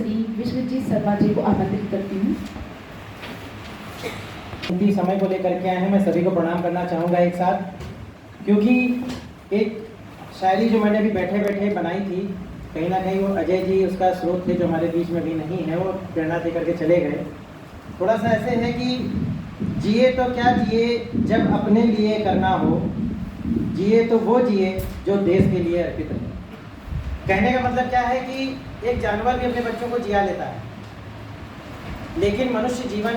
श्री विश्वजीत शर्मा जी को आमंत्रित करती हूँ। समय को लेकर के आए हैं, मैं सभी को प्रणाम करना चाहूँगा एक साथ, क्योंकि एक शायरी जो मैंने अभी बैठे बैठे बनाई थी, कहीं ना कहीं वो अजय जी उसका स्रोत थे जो हमारे बीच में भी नहीं है, वो प्रेरणा दे करके चले गए। थोड़ा सा ऐसे है कि जिए तो क्या जिए जब अपने लिए करना हो, जिए तो वो जिए जो देश के लिए अर्पित है। कहने का मतलब क्या है कि एक जानवर भी अपने बच्चों को जिया लेता है, लेकिन मनुष्य जीवन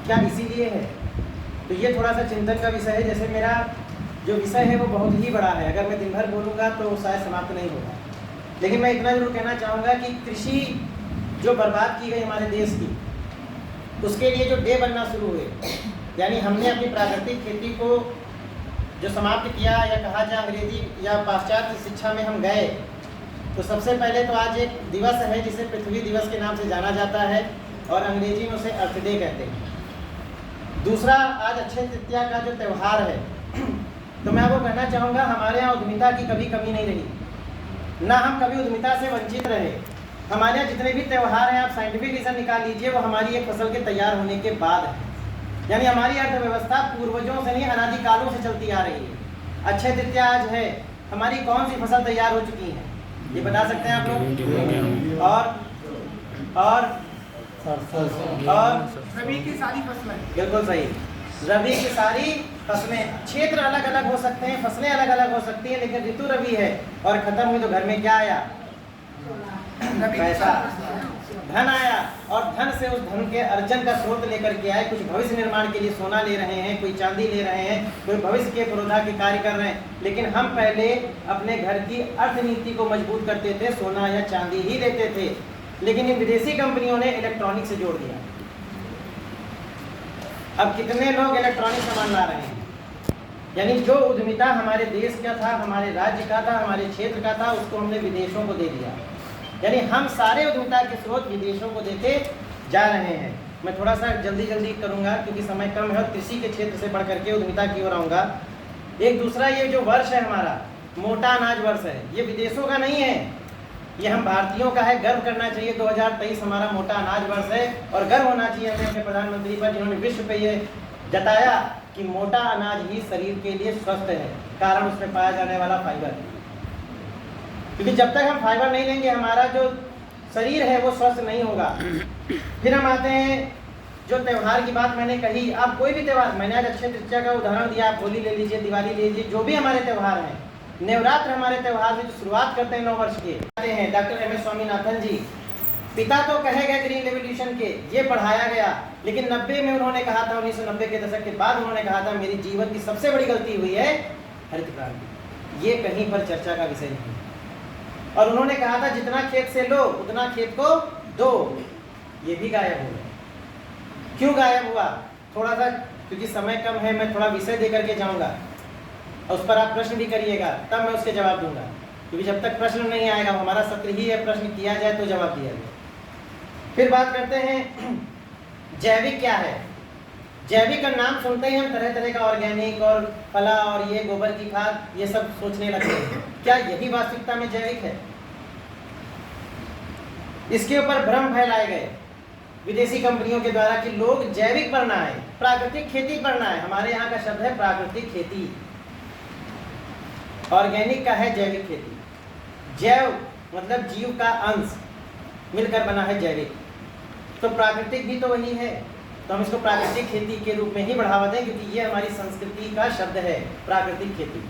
क्या इसीलिए है? तो ये थोड़ा सा चिंतन का विषय है। जैसे मेरा जो विषय है वो बहुत ही बड़ा है, अगर मैं दिन भर बोलूँगा तो शायद समाप्त नहीं होगा, लेकिन मैं इतना जरूर कहना चाहूँगा कि कृषि जो बर्बाद की गई हमारे देश की, उसके लिए जो डे बनना शुरू हुए, यानी हमने अपनी प्राकृतिक खेती को जो समाप्त किया, या कहा जाए अंग्रेजी या पाश्चात्य शिक्षा में हम गए, तो सबसे पहले तो आज एक दिवस है जिसे पृथ्वी दिवस के नाम से जाना जाता है, और अंग्रेजी में उसे अर्थ डे कहते हैं। दूसरा, आज अक्षय तृतीया का जो त्यौहार है, तो मैं आपको कहना चाहूँगा हमारे यहाँ उद्यमिता की कभी कमी नहीं रही, ना हम कभी उद्यमिता से वंचित रहे। हमारे यहाँ जितने भी त्यौहार हैं, आप साइंटिफिक रीजन निकाल लीजिए, वो हमारी एक फसल के तैयार होने के बाद है। यानी हमारी अर्थव्यवस्था पूर्वजों से नहीं, अनादिकालों से चलती आ रही है। अक्षय तृतीया आज है, हमारी कौन सी फसल तैयार हो चुकी है ये बता सकते हैं आप लोग? और रबी की सारी फसलें। बिल्कुल सही, रबी की सारी फसलें। क्षेत्र अलग अलग हो सकते हैं, फसलें अलग अलग हो सकती हैं, लेकिन ऋतु रबी है। और खत्म हुई तो घर में क्या आया? पैसा, धन आया, और धन से उस धन के अर्जन का स्रोत लेकर के आए। कुछ भविष्य निर्माण के लिए सोना ले रहे हैं, कोई चांदी ले रहे हैं, कोई भविष्य के पुरोधा के कार्य कर रहे हैं। लेकिन हम पहले अपने घर की अर्थनीति को मजबूत करते थे, सोना या चांदी ही लेते थे, लेकिन इन विदेशी कंपनियों ने इलेक्ट्रॉनिक से जोड़ दिया। अब कितने लोग इलेक्ट्रॉनिक सामान ला रहे हैं? यानी जो उद्यमिता हमारे देश का था, हमारे राज्य का था, हमारे क्षेत्र का था, उसको हमने विदेशों को दे दिया। यानी हम सारे उद्यमिता के स्रोत विदेशों को देते जा रहे हैं। मैं थोड़ा सा जल्दी करूंगा क्योंकि समय कम है, और कृषि के क्षेत्र से बढ़ करके उद्यमिता की ओर आऊँगा। एक दूसरा, ये जो वर्ष है हमारा, मोटा अनाज वर्ष है, ये विदेशों का नहीं है, ये हम भारतीयों का है। गर्व करना चाहिए, 2023 हमारा मोटा अनाज वर्ष है, और गर्व होना चाहिए हमें अपने प्रधानमंत्री पर, जिन्होंने विश्व पे ये जताया कि मोटा अनाज ही शरीर के लिए स्वस्थ है, कारण उसमें पाया जाने वाला फाइबर। क्योंकि जब तक हम फाइबर नहीं लेंगे, हमारा जो शरीर है वो स्वस्थ नहीं होगा। फिर हम आते हैं, जो त्यौहार की बात मैंने कही, आप कोई भी त्यौहार, मैंने आज अक्षय तृतीया का उदाहरण दिया, आप होली ले लीजिए, दिवाली ले लीजिए, जो भी हमारे त्यौहार हैं, नवरात्र हमारे त्यौहार से जो शुरुआत करते हैं 9 वर्ष के, हैं डॉक्टर एम एस स्वामीनाथन जी, पिता तो कहे गए ग्रीन रेवोल्यूशन के, ये पढ़ाया गया, लेकिन 90 में उन्होंने कहा था, 1990 के दशक के बाद उन्होंने कहा था, मेरी जीवन की सबसे बड़ी गलती हुई है हरित क्रांति। ये कहीं पर चर्चा का विषय नहीं। और उन्होंने कहा था, जितना खेत से लो उतना खेत को दो, ये भी गायब हो गया। क्यों गायब हुआ? थोड़ा सा, क्योंकि समय कम है, मैं थोड़ा विषय दे करके जाऊंगा, और उस पर आप प्रश्न भी करिएगा, तब मैं उसके जवाब दूंगा। क्योंकि जब तक प्रश्न नहीं आएगा, हमारा सत्र ही है, प्रश्न किया जाए तो जवाब दिया जाए। फिर बात करते हैं जैविक क्या है। जैविक का नाम सुनते ही हम तरह तरह का ऑर्गेनिक और फला और ये गोबर की खाद, ये सब सोचने लगते हैं। क्या यही वास्तविकता में जैविक है? इसके ऊपर भ्रम फैलाए गए विदेशी कंपनियों के द्वारा कि लोग जैविक पढ़ना है, प्राकृतिक खेती पढ़ना है। हमारे यहाँ का शब्द है प्राकृतिक खेती, ऑर्गेनिक का है जैविक खेती। जैव मतलब जीव का अंश मिलकर बना है जैविक, तो प्राकृतिक भी तो वही है, तो हम इसको प्राकृतिक खेती के रूप में ही बढ़ावा दें, क्योंकि ये हमारी संस्कृति का शब्द है, प्राकृतिक खेती।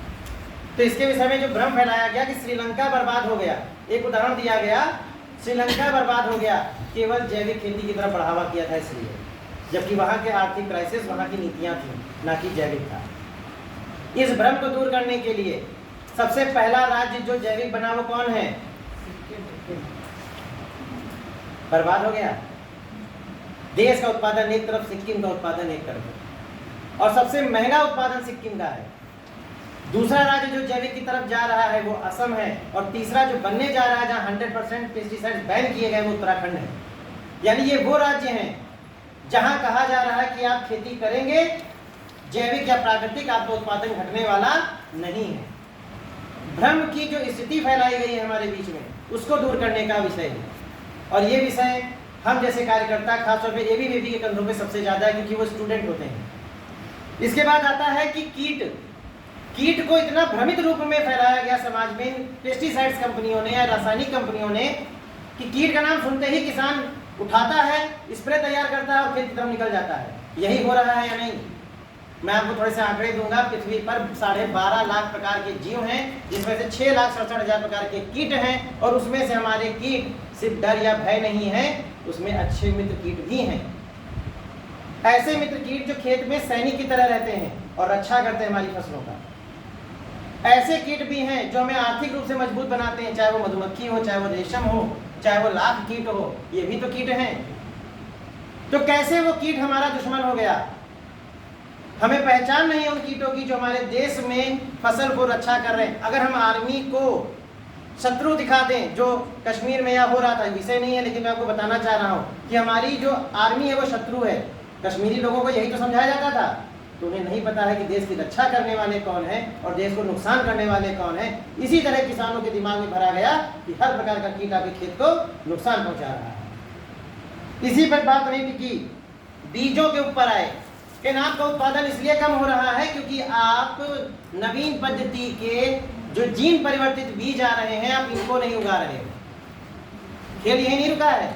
तो इसके विषय में जो भ्रम फैलाया गया कि श्रीलंका बर्बाद हो गया, एक उदाहरण दिया गया, श्रीलंका बर्बाद हो गया केवल जैविक खेती की तरफ बढ़ावा किया था इसलिए, जबकि वहाँ के आर्थिक क्राइसिस, वहाँ की नीतियाँ थी, ना कि जैविक था। इस भ्रम को दूर करने के लिए सबसे पहला राज्य जो जैविक बना वो कौन है? बर्बाद हो गया। देश का उत्पादन एक तरफ, सिक्किम का उत्पादन एक तरफ, और सबसे महंगा उत्पादन सिक्किम का है। दूसरा राज्य जो जैविक की तरफ जा रहा है वो असम है, और तीसरा जो बनने जा रहा है जहाँ 100% पेस्टिसाइड्स बैन किए गए वो उत्तराखंड है। यानी ये वो राज्य हैं जहाँ कहा जा रहा है कि आप खेती करेंगे जैविक या प्राकृतिक, आपका उत्पादन घटने वाला नहीं है। भ्रम की जो स्थिति फैलाई गई है हमारे बीच में, उसको दूर करने का विषय है। और ये विषय हम जैसे कार्यकर्ता खासतौर पे एबीवीपी के कंधों पे सबसे ज़्यादा है, क्योंकि वो स्टूडेंट होते हैं। इसके बाद आता है कि कीट को इतना भ्रमित रूप में फैलाया गया समाज में पेस्टिसाइड्स कंपनियों ने या रासायनिक कंपनियों ने कि कीट का नाम सुनते ही किसान उठाता है, स्प्रे तैयार करता है और खेत की तरफ निकल जाता है। यही हो रहा है या नहीं? मैं आपको थोड़े से आंकड़े दूंगा। पृथ्वी पर 12.5 लाख प्रकार के जीव हैं, जिसमें से 6,67,000 प्रकार के कीट हैं, और उसमें से हमारे कीट सिर्फ डर या भय नहीं है, उसमें अच्छे मित्र कीट भी हैं। ऐसे मित्र कीट जो खेत में सैनिक की तरह रहते हैं और रक्षा करते हैं हमारी फसलों का। ऐसे कीट भी हैं जो हमें आर्थिक रूप से मजबूत बनाते हैं, चाहे वो मधुमक्खी हो, चाहे वो रेशम हो, चाहे वो लाख कीट हो, ये भी तो कीट हैं। तो कैसे वो कीट हमारा दुश्मन हो गया? हमें पहचान नहीं है उन कीटों की जो हमारे देश में फसल को रक्षा कर रहे हैं। अगर हम आर्मी को शत्रु दिखा दें, जो कश्मीर में या हो रहा था, विषय नहीं है लेकिन मैं आपको बताना चाह रहा हूँ कि हमारी जो आर्मी है वो शत्रु है। कश्मीरी लोगों को यही तो समझाया जाता था, तो उन्हें नहीं पता है कि देश की रक्षा करने वाले कौन है और देश को नुकसान करने वाले कौन है। इसी तरह किसानों के दिमाग में भरा गया कि हर प्रकार का कीट आपके खेत को नुकसान पहुंचा रहा है। इसी पर बात नहीं टिकी, बीजों के ऊपर आए कि आपका उत्पादन इसलिए कम हो रहा है क्योंकि आप नवीन पद्धति के जो जीन परिवर्तित बीज आ रहे हैं, आप इनको नहीं उगा रहे हो। खेल यही नहीं रुका है,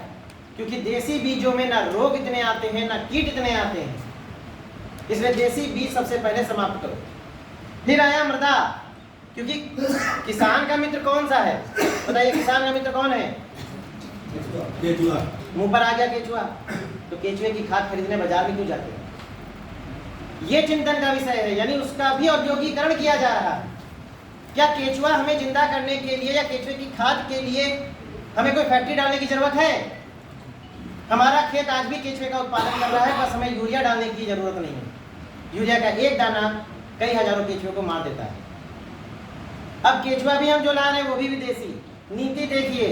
क्योंकि देसी बीजों में ना रोग इतने आते हैं ना कीट इतने आते हैं, इसलिए देसी बीज सबसे पहले समाप्त करो। फिर आया मृदा, क्योंकि किसान का मित्र कौन सा है बताइए? किसान का मित्र कौन है? केचुआ। मुंह पर आ गया केचुआ। तो केचुए की खाद खरीदने बाजार में क्यों जाते हैं? ये चिंतन का विषय है, यानी उसका भी औद्योगिकरण किया जा रहा है। क्या केचुआ हमें जिंदा करने के लिए या केचुए की खाद के लिए हमें कोई फैक्ट्री डालने की जरूरत है? हमारा खेत आज भी केचुए का उत्पादन कर रहा है, बस हमें यूरिया डालने की जरूरत नहीं है। यूरिया का एक दाना कई हजारों केचुए को मार देता है। अब केचुआ भी हम जो ला रहे हैं वो भी विदेशी। नीति देखिए,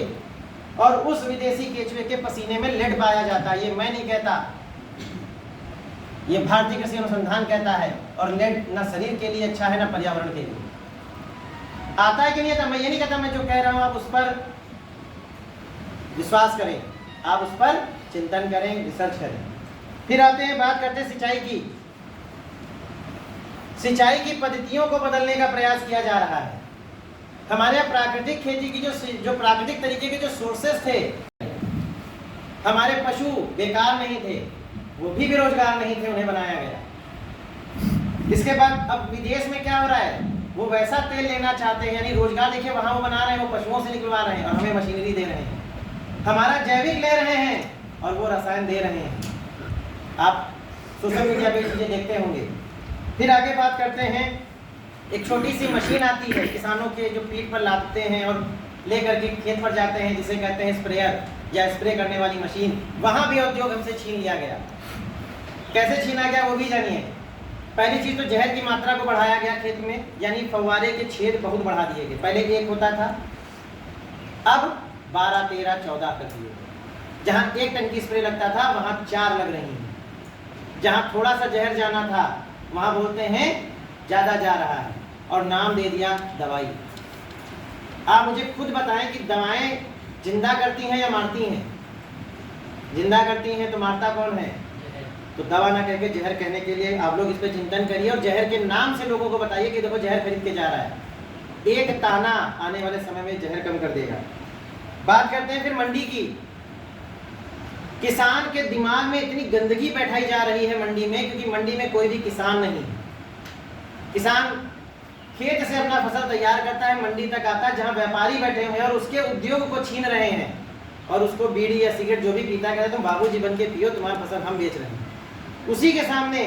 और उस विदेशी केचुए के पसीने में लेड पाया जाता है। ये मैं नहीं कहता, ये भारतीय कृषि अनुसंधान कहता है। और लेड ना शरीर के लिए अच्छा है ना पर्यावरण के लिए। आता है कि नहीं आता मैं ये नहीं कहता, मैं जो कह रहा हूं आप उस पर विश्वास करें, आप उस पर चिंतन करें, रिसर्च करें। फिर आते हैं, बात करते हैं सिंचाई की। सिंचाई की पद्धतियों को बदलने का प्रयास किया जा रहा है। हमारे यहाँ प्राकृतिक खेती की जो प्राकृतिक तरीके के जो सोर्सेस थे, हमारे पशु बेकार नहीं थे, वो भी बेरोजगार नहीं थे, उन्हें बनाया गया। इसके बाद अब विदेश में क्या हो रहा है, वो वैसा तेल लेना चाहते हैं, यानी रोजगार देखिए वहां वो बना रहे हैं, वो पशुओं से निकलवा रहे हैं और हमें मशीनरी दे रहे हैं। हमारा जैविक ले रहे हैं और वो रसायन दे रहे हैं। आप सोशल मीडिया पे चीजें देखते होंगे। फिर आगे बात करते हैं, एक छोटी सी मशीन आती है, किसानों के जो पीठ पर लादते हैं और लेकर के खेत पर जाते हैं, जिसे कहते हैं स्प्रेयर या स्प्रे करने वाली मशीन। वहां भी उद्योग हमसे छीन लिया गया। कैसे छीना गया वो भी जानिए। पहली चीज तो जहर की मात्रा को बढ़ाया गया खेत में, यानी फव्वारे के छेद बहुत बढ़ा दिए गए। पहले एक होता था, अब 12, 13, 14 कर दिए। जहां 1 टन की स्प्रे लगता था वहां 4 लग रही हैं। जहां थोड़ा सा जहर जाना था वहां बोलते हैं ज्यादा जा रहा है, और नाम दे दिया दवाई। आप मुझे खुद बताएं कि दवाएं जिंदा करती हैं या मारती हैं? जिंदा करती हैं तो मारता कौन है? तो दवा ना कह के जहर कहने के लिए आप लोग इस पर चिंतन करिए और जहर के नाम से लोगों को बताइए कि देखो जहर खरीद के जा रहा है। एक ताना आने वाले समय में जहर कम कर देगा। बात करते हैं फिर मंडी की। किसान के दिमाग में इतनी गंदगी बैठाई जा रही है मंडी में, क्योंकि मंडी में कोई भी किसान नहीं है। किसान खेत से अपना फसल तैयार करता है, मंडी तक आता है, जहां व्यापारी बैठे हुए हैं और उसके उद्योग को छीन रहे हैं और उसको बीड़ी या सिगरेट जो भी पीता है, कहते तुम बाबूजी बन के पियो, तुम्हारी फसल हम बेच रहे हैं। उसी के सामने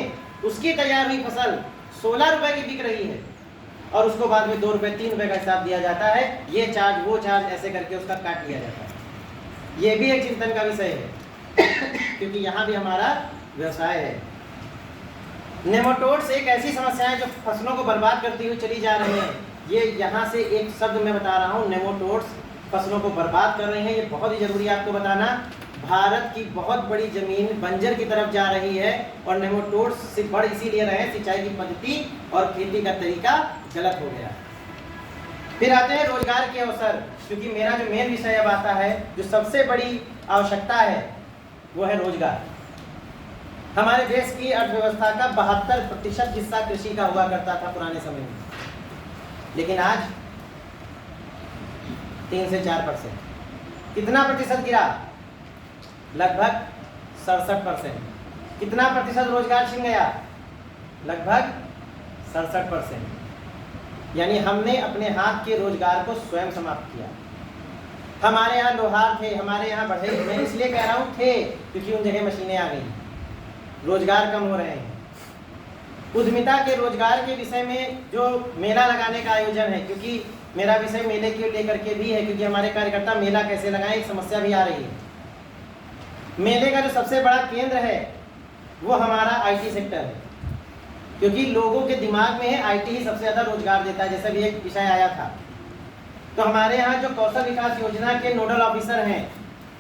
उसकी तैयार हुई फसल 16 रुपए की बिक रही है और उसको बाद में 2 रुपए 3 रुपए का हिसाब दिया जाता है। ये चार्ज वो चार्ज ऐसे करके उसका काट लिया जाता है। ये भी एक चिंतन का विषय है क्योंकि यहाँ भी हमारा व्यवसाय है। नेमाटोड्स एक ऐसी समस्या है जो फसलों को बर्बाद करती हुई चली जा रही है। ये यहाँ से एक शब्द मैं बता रहा हूँ, नेमाटोड्स फसलों को बर्बाद कर रही हैं। ये बहुत ही जरूरी है आपको बताना। भारत की बहुत बड़ी जमीन बंजर की तरफ जा रही है और नेमाटोड्स से बढ़ इसीलिए रहे हैं, सिंचाई की पद्धति और खेती का तरीका गलत हो गया। फिर आते हैं रोजगार के अवसर, क्योंकि मेरा जो मेन विषय अब आता है, जो सबसे बड़ी आवश्यकता है वो है रोजगार। हमारे देश की अर्थव्यवस्था का 72% हिस्सा कृषि का हुआ करता था पुराने समय में, लेकिन आज 3 से 4%। कितना प्रतिशत गिरा? लगभग 67%। कितना प्रतिशत रोजगार छिन गया? लगभग 67%। यानी हमने अपने हाथ के रोजगार को स्वयं समाप्त किया। हमारे यहाँ लोहार थे, हमारे यहाँ बढ़ई, मैं इसलिए कह रहा हूँ थे क्योंकि उन जगह मशीनें आ गई, रोजगार कम हो रहे हैं। उद्यमिता के रोजगार के विषय में जो मेला लगाने का आयोजन है, क्योंकि मेरा विषय मेले के लेकर के भी है, क्योंकि हमारे कार्यकर्ता मेला कैसे लगाएं एक समस्या भी आ रही है। मेले का जो सबसे बड़ा केंद्र है वो हमारा आईटी सेक्टर है, क्योंकि लोगों के दिमाग में है आईटी ही सबसे ज़्यादा रोजगार देता है, जैसा भी एक विषय आया था। तो हमारे यहाँ जो कौशल विकास योजना के नोडल ऑफिसर हैं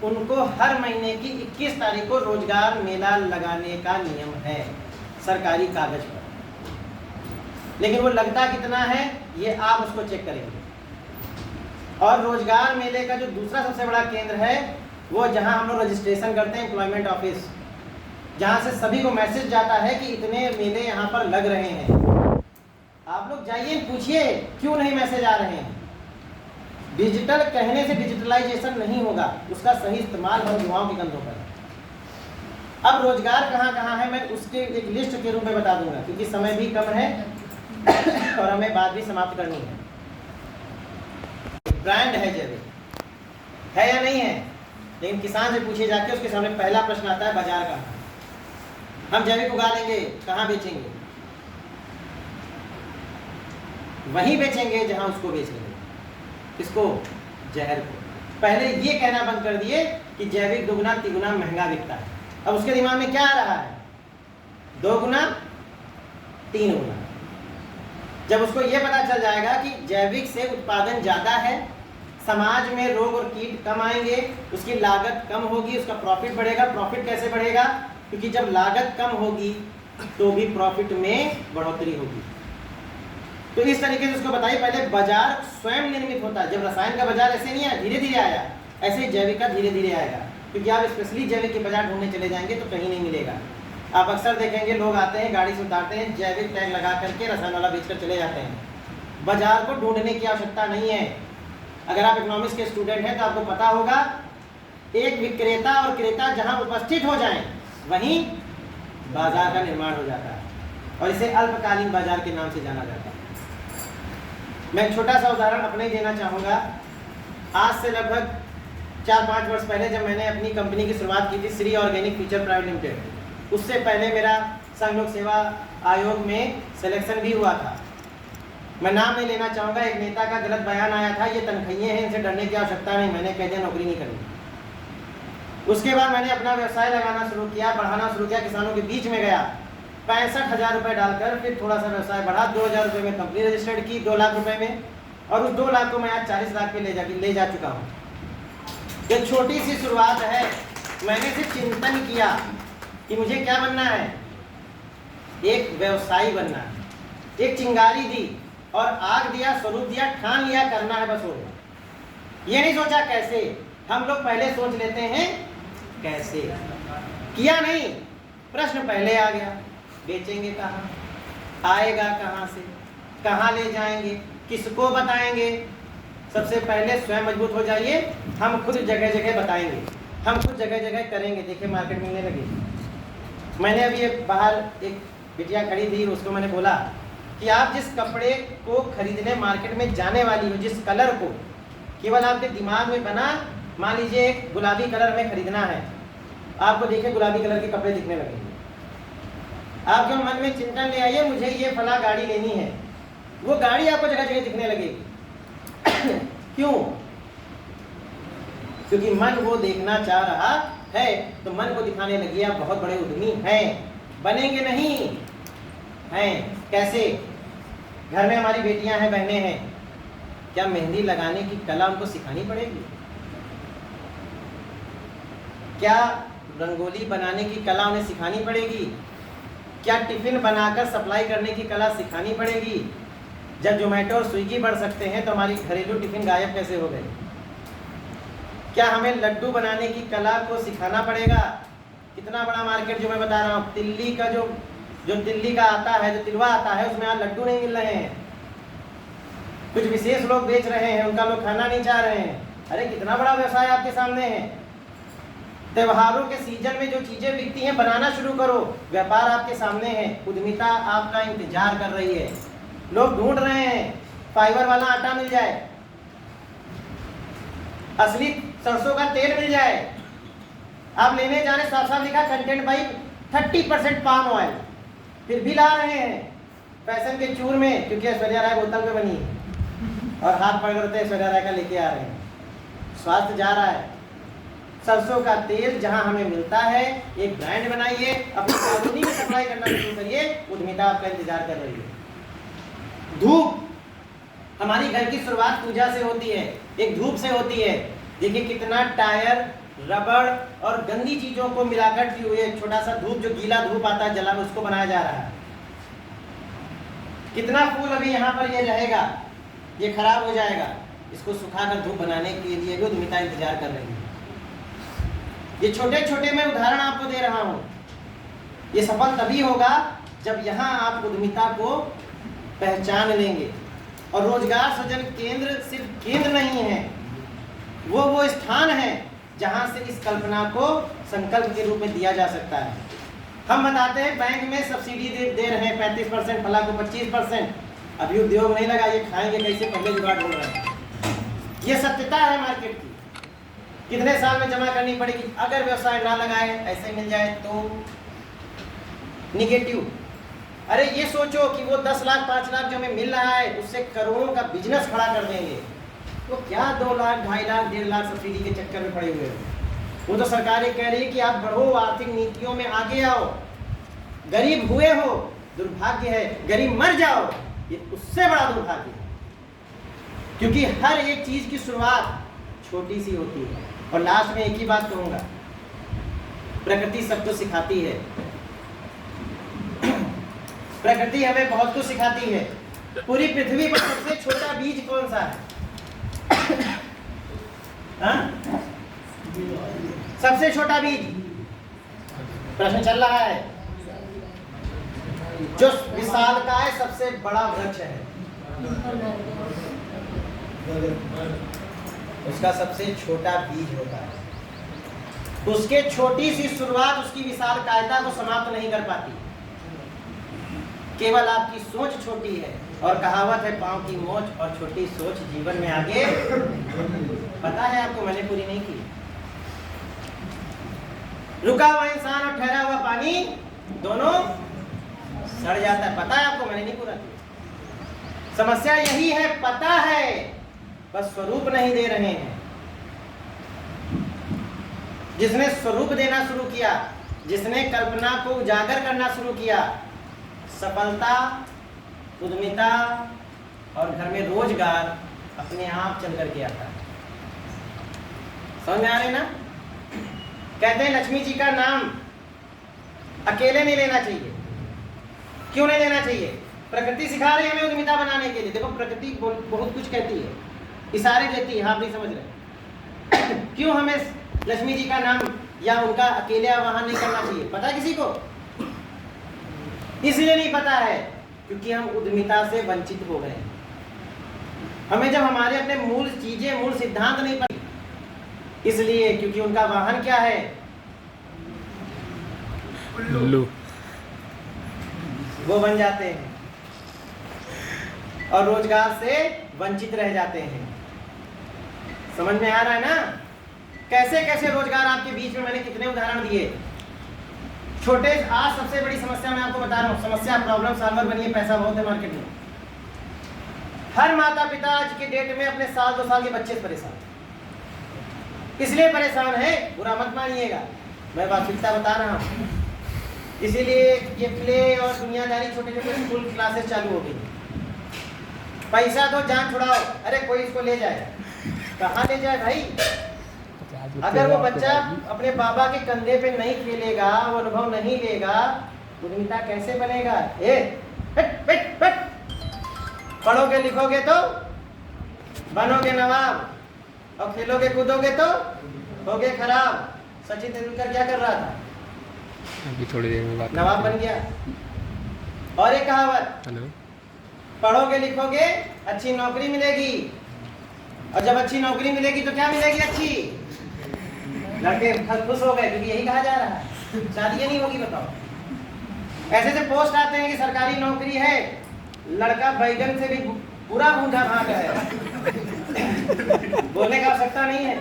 उनको हर महीने की 21 तारीख को रोजगार मेला लगाने का नियम है सरकारी कागज पर, लेकिन वो लगता कितना है ये आप उसको चेक करेंगे। और रोजगार मेले का जो दूसरा सबसे बड़ा केंद्र है वो जहाँ हम लोग रजिस्ट्रेशन करते हैं, एम्प्लॉयमेंट ऑफिस, जहाँ से सभी को मैसेज जाता है कि इतने मेले यहाँ पर लग रहे हैं। आप लोग जाइए पूछिए क्यों नहीं मैसेज आ रहे हैं। डिजिटल कहने से डिजिटलाइजेशन नहीं होगा, उसका सही इस्तेमाल हम युवाओं के कंधों पर है। अब रोजगार कहाँ कहाँ है मैं उसके एक लिस्ट के रूप में बता दूंगा, क्योंकि समय भी कम है और हमें बात भी समाप्त करनी है। ब्रांड है जैविक, है या नहीं है? लेकिन किसान से पूछे जाके उसके सामने पहला प्रश्न आता है बाजार का। हम जैविक उगा लेंगे, कहाँ बेचेंगे? वहीं बेचेंगे जहां उसको बेचेंगे। किसको? जहर को। पहले ये कहना बंद कर दिए कि जैविक 2 गुना 3 गुना महंगा बिकता है। अब उसके दिमाग में क्या आ रहा है? 2 गुना 3 गुना। जब उसको ये पता चल जाएगा कि जैविक से उत्पादन ज़्यादा है, समाज में रोग और कीट कम आएंगे, उसकी लागत कम होगी, उसका प्रॉफिट बढ़ेगा। प्रॉफिट कैसे बढ़ेगा? क्योंकि जब लागत कम होगी तो भी प्रॉफिट में बढ़ोतरी होगी। तो इस तरीके से उसको बताइए, पहले बाजार स्वयं निर्मित होता है। जब रसायन का बाजार ऐसे नहीं आया, धीरे धीरे आया, ऐसे ही जैविक का धीरे धीरे आएगा। क्योंकि आप स्पेशली जैविक के बाजार ढूंढने चले जाएंगे तो कहीं नहीं मिलेगा। आप अक्सर देखेंगे लोग आते हैं, गाड़ी से उतारते हैं, जैविक टैग लगा करके रसायन वाला बेचकर चले जाते हैं। बाजार को ढूंढने की आवश्यकता नहीं है। अगर आप इकोनॉमिक्स के स्टूडेंट हैं तो आपको पता होगा, एक विक्रेता और क्रेता जहां उपस्थित हो जाएं वहीं बाजार का निर्माण हो जाता है, और इसे अल्पकालीन बाजार के नाम से जाना जाता है। मैं एक छोटा सा उदाहरण अपने ही देना चाहूँगा। आज से लगभग 4-5 वर्ष पहले जब मैंने अपनी कंपनी की शुरुआत की थी, Shri organic future private limited, उससे पहले मेरा संघ लोक सेवा आयोग में सिलेक्शन भी हुआ था। मैं नाम नहीं लेना चाहूँगा, एक नेता का गलत बयान आया था, ये तनख्वाहियाँ हैं, इनसे डरने की आवश्यकता नहीं। मैंने कह दिया नौकरी नहीं करनी। उसके बाद मैंने अपना व्यवसाय लगाना शुरू किया, बढ़ाना शुरू किया, किसानों के बीच में गया, 65,000 रुपये डालकर फिर थोड़ा सा व्यवसाय बढ़ा, 2,000 रुपये में कंपनी रजिस्टर्ड की 2 लाख रुपये में, और उस 2 लाख को मैं आज 40 लाख पे ले जा चुका हूँ। ये छोटी सी शुरुआत है। मैंने सिर्फ चिंतन किया कि मुझे क्या बनना है, एक व्यवसायी बनना है। एक चिंगारी दी और आग दिया, स्वरूप दिया, ठान लिया करना है, बस हो गया। ये नहीं सोचा कैसे। हम लोग पहले सोच लेते हैं कैसे, किया नहीं, प्रश्न पहले आ गया, बेचेंगे कहाँ, आएगा कहाँ से, कहाँ ले जाएंगे, किसको बताएंगे। सबसे पहले स्वयं मजबूत हो जाइए। हम खुद जगह जगह बताएंगे, हम खुद जगह जगह करेंगे। देखिए मार्केट मिलने लगी। मैंने अभी बाहर एक बिटिया खड़ी थी, उसको मैंने बोला कि आप जिस कपड़े को खरीदने मार्केट में जाने वाली हो, जिस कलर को केवल आपके दिमाग में बना, मान लीजिए एक गुलाबी कलर में खरीदना है, आपको देखिए गुलाबी कलर के कपड़े दिखने लगेंगे। आपके मन में चिंतन ले आइए, मुझे ये फला गाड़ी लेनी है, वो गाड़ी आपको जगह जगह दिखने लगेगी। क्यों? क्योंकि मन वो देखना चाह रहा है, तो मन को दिखाने लगी आप बहुत बड़े उद्यमी हैं। बनेंगे नहीं हैं। कैसे? घर में हमारी बेटियां हैं, बहनें हैं, क्या मेहंदी लगाने की कला उनको सिखानी पड़ेगी? क्या रंगोली बनाने की कला उन्हें सिखानी पड़ेगी? क्या टिफिन बनाकर सप्लाई करने की कला सिखानी पड़ेगी? जब जोमेटो और स्विगी बढ़ सकते हैं तो हमारी घरेलू टिफिन गायब कैसे हो गए? क्या हमें लड्डू बनाने की कला को सिखाना पड़ेगा? कितना बड़ा मार्केट जो मैं बता रहा हूँ, तिल्ली का जो तिल्ली का आता है, जो तिलवा आता है, उसमें आज लड्डू नहीं मिल रहे हैं। कुछ विशेष लोग बेच रहे हैं, उनका लोग खाना नहीं चाह रहे हैं। अरे कितना बड़ा व्यवसाय आपके सामने है। त्योहारों के सीजन में जो चीजें बिकती हैं, बनाना शुरू करो। व्यापार आपके सामने है, उद्यमिता आपका इंतजार कर रही है। लोग ढूंढ रहे हैं फाइबर वाला आटा मिल जाए, असली सरसों का तेल मिल जाए। आप लेने जाने साफ साफ लिखा कंटेंट बाई 30% पाम ऑयल, फिर भी ला रहे हैं फैशन के चूर में, क्योंकि ऐश्वर्या राय बोतल में बनी है और हाथ पकड़ते ऐश्वर्या राय का लेके आ रहे हैं। स्वास्थ्य जा रहा है। सरसों का तेल जहां हमें मिलता है, एक ब्रांड बनाइए, अपनी कॉलोनी में सप्लाई करना शुरू करिए, उद्यमिता आपका इंतजार कर रही है। धूप, हमारी घर की शुरुआत पूजा से होती है, एक धूप से होती है। देखिए कितना टायर, रबड़ और गंदी चीजों को मिलाकर हुए छोटा सा धूप, जो गीला धूप आता है जला, उसको बनाया जा रहा है। कितना फूल अभी यहाँ पर ये रहेगा, ये खराब हो जाएगा, इसको सुखाकर धूप बनाने के लिए भी उद्यमिता इंतजार कर रही है। ये छोटे छोटे मैं उदाहरण आपको दे रहा हूँ। ये सफल तभी होगा जब यहाँ आप उद्यमिता को पहचान लेंगे। और रोजगार सृजन केंद्र सिर्फ केंद्र नहीं है, वो स्थान है जहाँ से इस कल्पना को संकल्प के रूप में दिया जा सकता है। हम बताते हैं बैंक में सब्सिडी दे रहे हैं 35%, फला को 25%। अभी उद्योग नहीं लगा, ये खाएंगे कैसे, पहले जुगाड़ ढूंढ रहे हैं। ये सत्यता है मार्केट की। कितने साल में जमा करनी पड़ेगी? अगर व्यवसाय ना लगाए, ऐसे मिल जाए तो निगेटिव। अरे ये सोचो कि वो 10 लाख 5 लाख जो हमें मिल रहा है, उससे करोड़ों का बिजनेस खड़ा कर देंगे, तो क्या 2 लाख 2.5 लाख 1.5 लाख सब्सिडी के चक्कर में पड़े हुए हो। वो तो सरकारें कह रही है कि आप बढ़ो, आर्थिक नीतियों में आगे आओ। गरीब हुए हो दुर्भाग्य है, गरीब मर जाओ ये उससे बड़ा दुर्भाग्य है। क्योंकि हर एक चीज की शुरुआत छोटी सी होती है। और लास्ट में एक ही बात कहूंगा, प्रकृति सब कुछ सिखाती है। प्रकृति हमें बहुत कुछ सिखाती है। पूरी पृथ्वी पर सबसे छोटा बीज कौन सा है? सबसे छोटा बीज, प्रश्न चल रहा है। जो विशालकाय सबसे बड़ा वृक्ष है, उसका सबसे छोटा बीज होता है। उसके छोटी सी शुरुआत उसकी विशालकायता को समाप्त नहीं कर पाती। केवल आपकी सोच छोटी है। और कहावत है, पांव की मोच और छोटी सोच जीवन में आगे। पता है आपको, मैंने पूरी नहीं की। रुका हुआ इंसान और ठहरा हुआ पानी दोनों सड़ जाता है। पता है आपको, मैंने नहीं पूरा किया। समस्या यही है, पता है, बस स्वरूप नहीं दे रहे हैं। जिसने स्वरूप देना शुरू किया, जिसने कल्पना को उजागर करना शुरू किया, सफलता, उद्यमिता और घर में रोजगार अपने आप चल करके आता है। समझ में आ रहे ना? कहते हैं लक्ष्मी जी का नाम अकेले नहीं लेना चाहिए। क्यों नहीं लेना चाहिए? प्रकृति सिखा रही है हमें उद्यमिता बनाने के लिए। देखो प्रकृति बहुत कुछ कहती है, इशारे देती है, आप नहीं समझ रहे। क्यों हमें लक्ष्मी जी का नाम या उनका अकेले आवाहन नहीं करना चाहिए? पता है किसी को? इसलिए नहीं पता है क्योंकि हम उद्यमिता से वंचित हो गए। हमें जब हमारे अपने मूल चीजें, मूल सिद्धांत नहीं पता, इसलिए क्योंकि उनका वाहन क्या है? उल्लू। वो बन जाते हैं और रोजगार से वंचित रह जाते हैं। समझ में आ रहा है ना? कैसे कैसे रोजगार आपके बीच में, मैंने कितने उदाहरण दिए। छोटे, आज सबसे बड़ी समस्या मैं आपको बता रहा हूँ, समस्या प्रॉब्लम सॉल्वर बनिए, पैसा बहुत है मार्केट में। हर माता पिता आज के डेट में अपने 1-2 साल के बच्चे से परेशान। इसलिए परेशान है, बुरा मत मानिएगा, मैं वास्तविकता बता रहा हूँ। इसीलिए ये प्ले और दुनियादारी छोटे छोटे स्कूल क्लासेस चालू हो गई। पैसा दो, जान छुड़ाओ। अरे कोई इसको ले जाए, कहाँ ले जाए भाई? अगर वो बच्चा अपने बाबा के कंधे पे नहीं खेलेगा, वो अनुभव नहीं लेगा, उद्यमिता कैसे बनेगा? पढ़ोगे लिखोगे तो बनोगे नवाब, और खेलोगे कूदोगे तो होगे खराब। सचिन तेंदुलकर क्या कर रहा था? अभी थोड़ी देर में बात नवाब बन गया। और एक कहावत, हेलो, पढ़ोगे लिखोगे अच्छी नौकरी मिलेगी, और जब अच्छी नौकरी मिलेगी तो क्या मिलेगी? अच्छी। लड़के खुश हो गए क्योंकि यही कहा जा रहा है, शादी नहीं होगी। बताओ, ऐसे से पोस्ट आते हैं कि सरकारी नौकरी है, लड़का बैगन से भी पूरा भूंजा भाग है। बोलने का आवश्यकता नहीं है।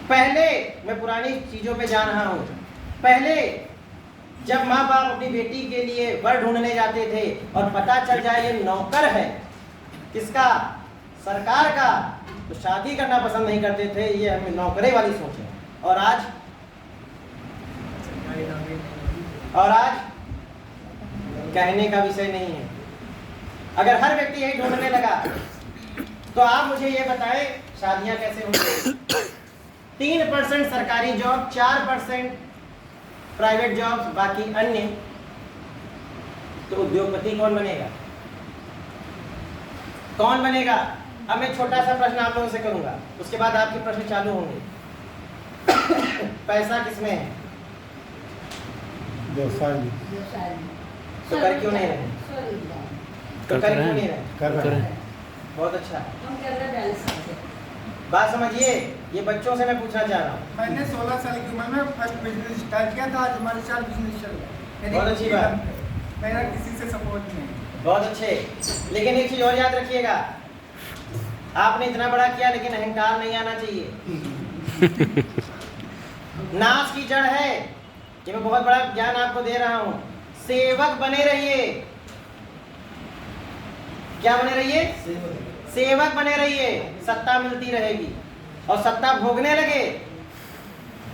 पहले, मैं पुरानी चीजों पे जा रहा हूं, पहले जब माँ बाप अपनी बेटी के लिए वर ढूंढने जाते थे और पता चल जाए ये नौकर है, किसका? सरकार का, तो शादी करना पसंद नहीं करते थे। ये हमें नौकरे वाली सोच है। और आज कहने का विषय नहीं है। अगर हर व्यक्ति यही ढूंढने लगा तो आप मुझे ये बताएं शादियां कैसे होंगी? 3% सरकारी जॉब, 4% प्राइवेट जॉब, बाकी अन्य। तो उद्योगपति कौन बनेगा? कौन बनेगा? अब मैं छोटा सा प्रश्न आप लोगों से करूंगा, उसके बाद आपके प्रश्न चालू होंगे। पैसा किसमें है? व्यवसाय में। तो कर क्यों नहीं रहे? तो कर क्यों नहीं रहे? कर रहे हैं। बहुत अच्छा, बात समझिए। ये बच्चों से मैं पूछना चाह रहा हूँ। मैंने 16 साल की उम्र में फर्स्ट बिजनेस स्टार्ट किया था। आज हमारे 4 बिजनेस चल रहे हैं। बहुत अच्छी बात। मेरा किसी से सपोर्ट नहीं। बहुत अच्छे। लेकिन एक चीज और याद रखिएगा, आपने इतना बड़ा किया लेकिन अहंकार नहीं आना चाहिए। नाश की जड़ है। ये मैं बहुत बड़ा ज्ञान आपको दे रहा हूं। सेवक बने रहिए। क्या बने रहिए? सेवक बने रहिए। सत्ता मिलती रहेगी, और सत्ता भोगने लगे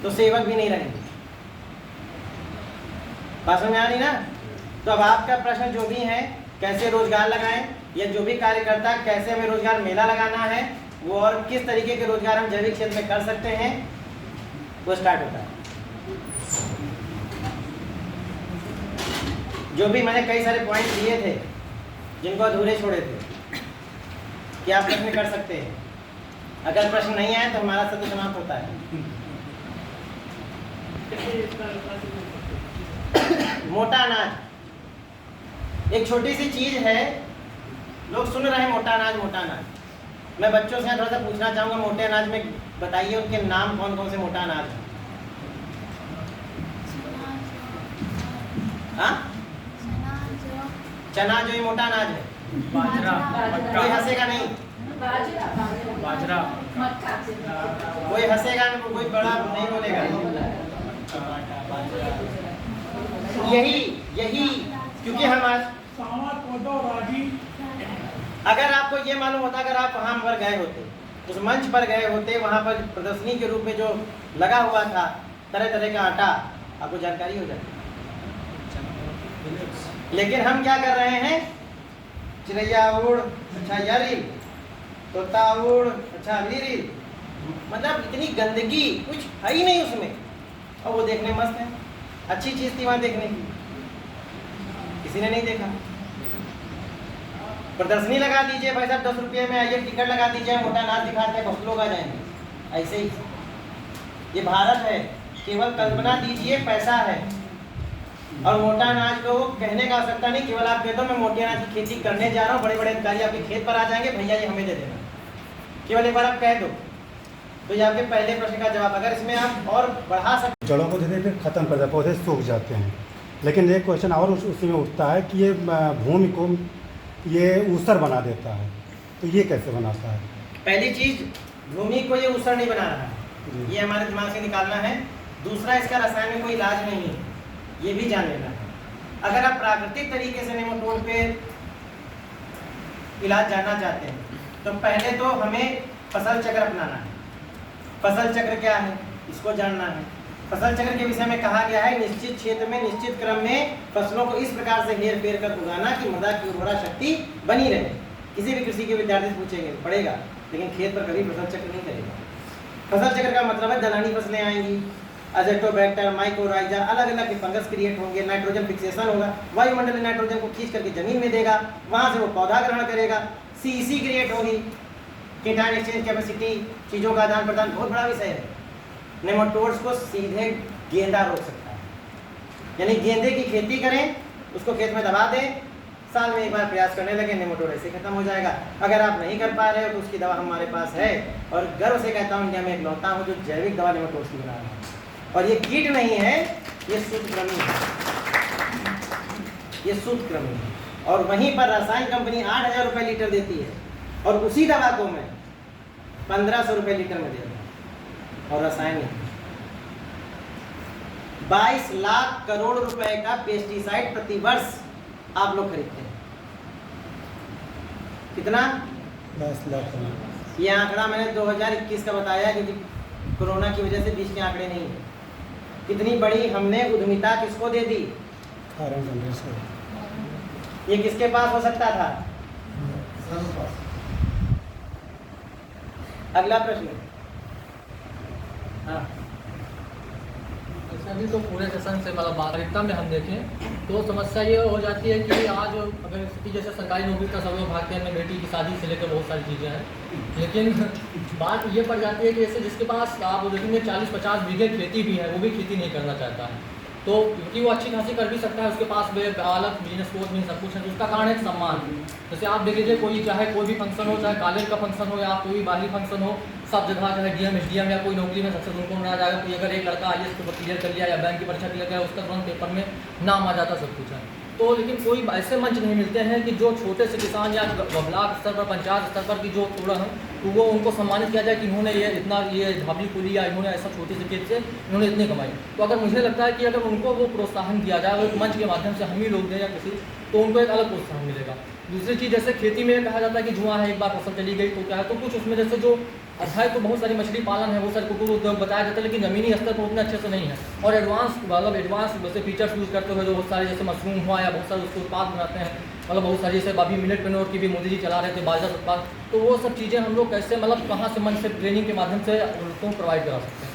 तो सेवक भी नहीं रहेंगे। बात समझ में आ रही ना? तो अब आपका प्रश्न जो भी है, कैसे रोजगार लगाएं, या जो भी कार्य करता है कैसे हमें रोजगार मेला लगाना है, वो और किस तरीके के रोजगार हम जैविक क्षेत्र में कर सकते हैं, वो स्टार्ट होता है। जो भी मैंने कई सारे पॉइंट दिए थे जिनको अधूरे छोड़े थे, कि आप प्रश्न कर सकते हैं। अगर प्रश्न नहीं आए तो हमारा सत्र समाप्त होता है। मोटा अनाज एक छोटी सी चीज है। लोग सुन रहे हैं मोटा अनाज, मोटा अनाज। मैं बच्चों से थोड़ा सा पूछना चाहूंगा, मोटे अनाज में बताइए उनके नाम कौन कौन से मोटा अनाज हैं? हाँ? चना जो ये मोटा अनाज है, कोई हंसेगा नहीं। बाजरा, कोई हंसेगा नहीं, कोई बड़ा नहीं बोलेगा। यही क्योंकि हम आज, अगर आपको ये मालूम होता, अगर आप वहां पर गए होते, उस मंच पर गए होते, वहां पर प्रदर्शनी के रूप में जो लगा हुआ था तरह तरह का आटा, आपको जानकारी हो जाती। लेकिन हम क्या कर रहे हैं? चिड़ैया उड़, अच्छा यारी, तोता उड़, अच्छा अगली रील। मतलब इतनी गंदगी कुछ है ही नहीं उसमें, और वो देखने मस्त है। अच्छी चीज थी वहां देखने की, किसी ने नहीं देखा। प्रदर्शनी लगा दीजिए भाई साहब, 10 रुपये में आइए, टिकट लगा दीजिए, मोटा अनाज दिखाते हैं, बहुत लोग आ जाएंगे। ऐसे ही ये भारत है। केवल कल्पना दीजिए, पैसा है। और मोटा अनाज को कहने का आवश्यकता नहीं, केवल आप कह दो मैं मोटे अनाज की खेती करने जा रहा हूँ, बड़े बड़े अधिकारी आपके खेत पर आ जाएंगे, भैया ये हमें दे देना। केवल एक बार आप कह दो तो ये आपके पहले प्रश्न का जवाब। अगर इसमें आप और बढ़ा सकते, जड़ों को धीरे धीरे खत्म कर देते, पौधे सूख जाते हैं। लेकिन एक क्वेश्चन और उसी में उठता है कि ये भूमि को ये ऊसर बना देता है, तो ये कैसे बनाता है? पहली चीज, भूमि को ये ऊसर नहीं बना रहा है, ये हमारे दिमाग से निकालना है। दूसरा, इसका रसायन में कोई इलाज नहीं है, ये भी जान लेना है। अगर आप प्राकृतिक तरीके से नेमाटोड पे इलाज जानना चाहते हैं तो पहले तो हमें फसल चक्र अपनाना है। फसल चक्र क्या है, इसको जानना है। फसल चक्र के विषय में कहा गया है, निश्चित क्षेत्र में निश्चित क्रम में फसलों को इस प्रकार से हेर फेर कर उगाना कि मृदा की उर्वरा शक्ति बनी रहे। किसी भी कृषि के विद्यार्थी से पूछेंगे पढ़ेगा, लेकिन खेत पर कभी फसल चक्र नहीं करेगा। फसल चक्र का मतलब है दलहनी फसलें आएंगी, अजेटोबैक्टर, माइकोराइजा, अलग अलग के फंगस क्रिएट होंगे, नाइट्रोजन फिक्सेशन होगा, वायुमंडलीय नाइट्रोजन को खींच करके जमीन में देगा, वहां से वो पौधा ग्रहण करेगा, सीसी क्रिएट होगी, केटायन एक्सचेंज कैपेसिटी, चीज़ों का आदान प्रदान बहुत बड़ा विषय है। नेमाटोड्स को सीधे गेंदा रोक सकता है, यानी गेंदे की खेती करें, उसको खेत में दबा दें, साल में एक बार प्रयास करने लगे, नेमाटोड ऐसे खत्म हो जाएगा। अगर आप नहीं कर पा रहे हो तो उसकी दवा हमारे पास है, और गर्व से कहता हूँ इंडिया में इकलौता हूँ जो जैविक दवा नेमाटोड्स की बना रहा है। और ये कीट नहीं है, ये सूत्रकृमि है, ये सूत्रकृमि है। और वहीं पर रसायन कंपनी 8,000 रुपये लीटर देती है, और उसी दवा को मैं 1,500 रुपये लीटर में दे रहा हूँ। और रसायन 22 लाख करोड़ रुपए का पेस्टिसाइड प्रति वर्ष आप लोग खरीदते हैं। कितना? 10 लाख। ये आंकड़ा मैंने 2021 का बताया, क्योंकि कोरोना की वजह से बीच के आंकड़े नहीं है। कितनी बड़ी हमने उद्यमिता किसको दे दी? ये किसके पास हो सकता था? अगला प्रश्न। हाँ, अभी तो पूरे सेशन से मतलब वास्तविकता में हम देखें तो समस्या ये हो जाती है कि आज अगर स्थिति जैसे सरकारी नौकरी का सब लोग भागते हैं, बेटी की शादी से लेकर बहुत सारी चीज़ें हैं, लेकिन बात ये पड़ जाती है कि जैसे जिसके पास आप देखेंगे 40-50 बीघे खेती भी है, वो भी खेती नहीं करना चाहता है। तो क्योंकि वो अच्छी खासी कर भी सकता है, उसके पास अलग बिजनेस कोर्स में सब कुछ है, तो उसका कारण है सम्मान। जैसे आप देख लीजिए, कोई चाहे कोई भी फंक्शन हो, चाहे कॉलेज का फंक्शन हो या कोई बाहरी फंक्शन हो, सब जगह चाहे डीएम एसडीएम या कोई नौकरी में सक्सेस उनको मिला जाएगा। कोई अगर एक लड़का IAS पेपर क्लियर कर लिया या बैंक की परीक्षा क्लियर किया, उसका तुरंत पेपर में नाम आ जाता, सब कुछ है। तो लेकिन कोई ऐसे मंच नहीं मिलते हैं कि जो छोटे से किसान या ब्लॉक स्तर पर, पंचायत स्तर पर की जो थोड़ा है, तो वो उनको सम्मानित किया जाए कि इन्होंने ये इतना ये ढाबली खुली या इन्होंने ऐसा छोटी सी खेत से इन्होंने इतनी कमाई। तो अगर मुझे लगता है कि अगर उनको वो प्रोत्साहन दिया जाए, और एक मंच के माध्यम से हम ही लोग दें या किसी, तो उनको एक अलग प्रोत्साहन मिलेगा। दूसरी चीज़, जैसे खेती में कहा जाता है कि जुआ है, एक बार फसल चली गई तो क्या है, तो कुछ उसमें जैसे जो अध्याय तो बहुत सारी मछली पालन है, बहुत सारे कुक्कुट उद्योग बताया जाता है, लेकिन ज़मीनी स्तर पर उतने अच्छे से नहीं है। और एडवांस मतलब एडवांस जैसे फीचर्स यूज़ करते हुए जो बहुत सारे जैसे मशरूम हुआ या बहुत सारे उसके उत्पाद बनाते हैं, मतलब बहुत सारी जैसे अभी मिलेट पेनोर की भी मोदी जी चला रहे थे बाजार उत्पाद, तो वो सब चीज़ें हम लोग कैसे मतलब कहाँ से मन से ट्रेनिंग के माध्यम से उनको प्रोवाइड करा सकते हैं।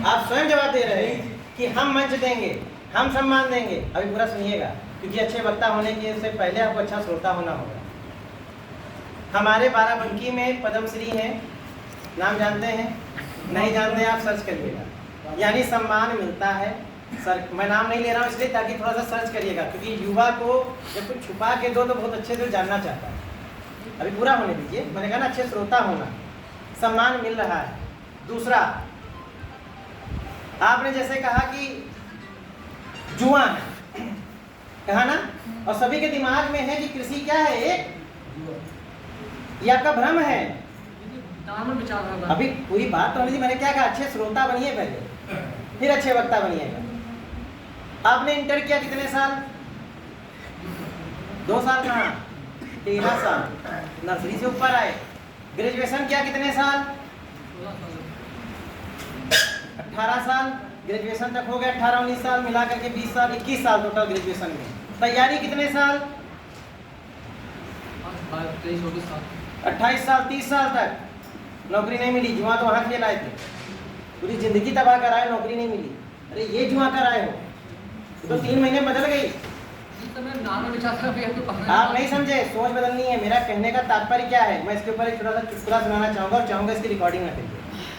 आप स्वयं जवाब दे रहे हैं कि हम मंच देंगे, हम सम्मान देंगे। अभी पूरा सुनिएगा, क्योंकि अच्छे वक्ता होने के से पहले आपको अच्छा श्रोता होना होगा। हमारे बाराबंकी में पद्मश्री हैं, नाम जानते हैं? नहीं जानते आप सर्च करिएगा, यानी सम्मान मिलता है। सर मैं नाम नहीं ले रहा हूँ इसलिए ताकि थोड़ा सा सर्च करिएगा, क्योंकि युवा को जब कुछ छुपा के दो तो बहुत अच्छे से जानना चाहता है। अभी पूरा होने दीजिए, मैंने कहा ना अच्छे श्रोता होना, सम्मान मिल रहा है। दूसरा, आपने जैसे कहा कि जुआ है, कहा ना, और सभी के दिमाग में है कि कृषि क्या है, एक ये आपका भ्रम है। अभी पूरी बात तो होनी थी। मैंने क्या कहा? अच्छे श्रोता बनिए पहले, फिर अच्छे वक्ता बनिएगा। आपने इंटर किया कितने साल? 2 साल कहाँ, 13 साल नर्सरी से ऊपर आए। ग्रेजुएशन किया कितने साल? 18 साल ग्रेजुएशन तक हो गया। 18-19 साल मिला करके 20 साल, 21 साल टोटल ग्रेजुएशन में। तैयारी कितने साल? 28 साल, 30 साल तक नौकरी नहीं मिली। जुआ तो वहाँ खेल आए थे, पूरी जिंदगी तबाह कराए, नौकरी नहीं मिली। अरे ये जुआ कराए हो तो 3 महीने बदल गई। आप नहीं समझे, सोच बदलनी है। मेरा कहने का तात्पर्य क्या है, मैं इसके ऊपर एक छोटा सा चुटकुला सुनाना चाहूँगा और चाहूँगा इसकी रिकॉर्डिंग ना करिए,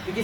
क्योंकि